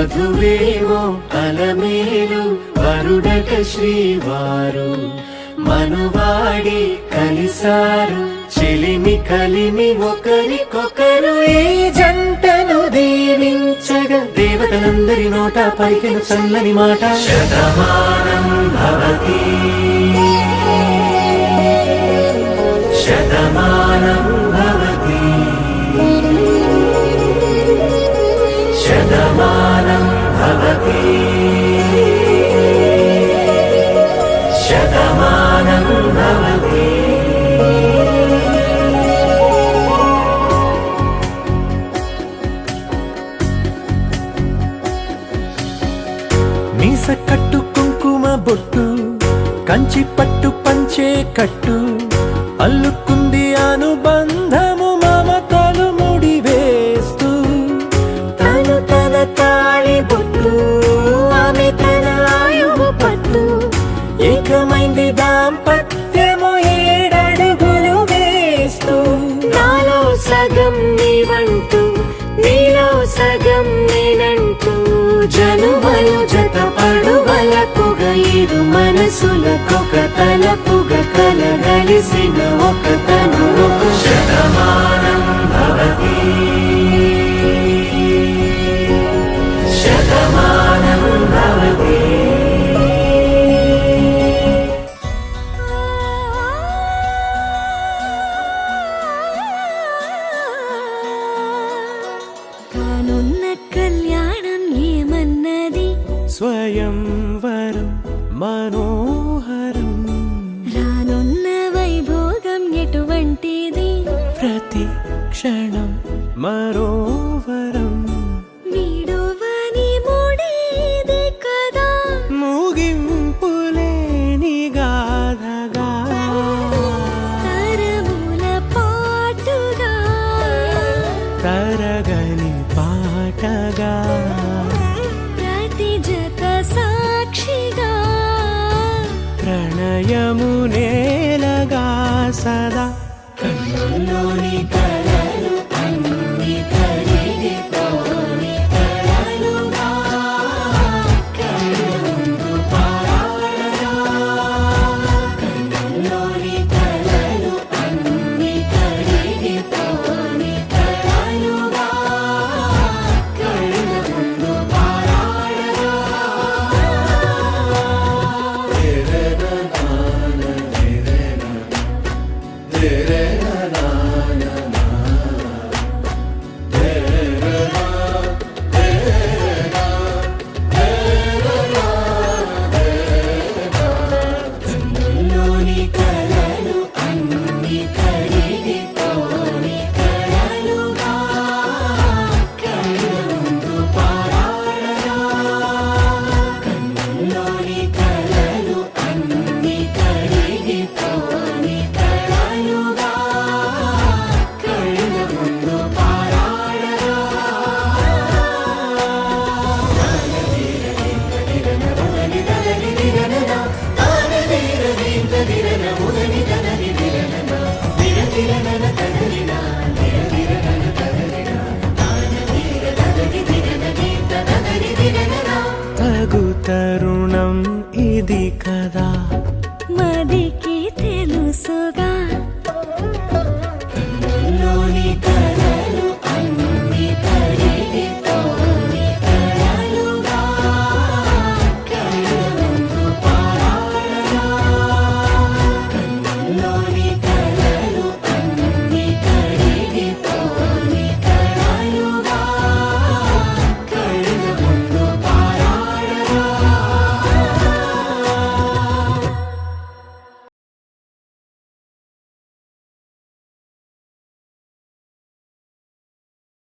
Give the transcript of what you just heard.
వధువేమో అలమేలు వరుడట శ్రీవారు మనువాడి కలిసారు చెలిమి కలిమి ఒకరికొకరు ఈ జంటను దీవించగా దేవతలందరి నోట పలికిన చల్లని మాట శతమానం భవతి శతమానం భవతి శతమానం భవతి శతమానం భవతి. మీస కట్టు కుంకుమ బొట్టు కంచి పట్టు పంచే కట్టు అల్లుకుంది అనుబంధము మమతలు ముడివేస్తూ తను తన తాళి బొట్టు ఆమె తన ఆయువు పట్టు ఏకమైంది దాంపత్యము 7 అడుగులు వేస్తూ నాలో సగం నీవంటూ నీలో సగం నేనంటూ జనుమలు జత పడువలపుగ ఇరు మనసులకొక తలపుగ కలగలిసిన ఒక తను శతమానం భవతి శతమానం భవతి. కానున్న కళ్యాణం ఏమన్నది స్వయంవరం మనోహరం రానున్న వైభోగం ఎటువంటిది ప్రతి క్షణం మరోవరం వీడువని మూడేది కదా ముగింపులేని గాథగా తరముల పాటుగా తరగని పాటగా ప్రతి జత సాక్షిగా ప్రణయము నేలగా సదా కన్నుల్లోని కలలు అన్ని కరిగిపోని కలలుగా కళ్ళముందు పారాడగా కన్నుల్లోని కలలు అన్ని కరిగిపోని కలలుగా కళ్ళముందు పారాడగా కన్నుల్లోని కలలు అన్ని కరిగిపోని కలలుగా కళ్ళముందు పారాడగా కన్నుల్లోని కలలు అన్ని కరిగిపోని కలలుగా కళ్ళముందు పారాడగా తగు తరుణం ఇది కదా మదికి తెలుసుగా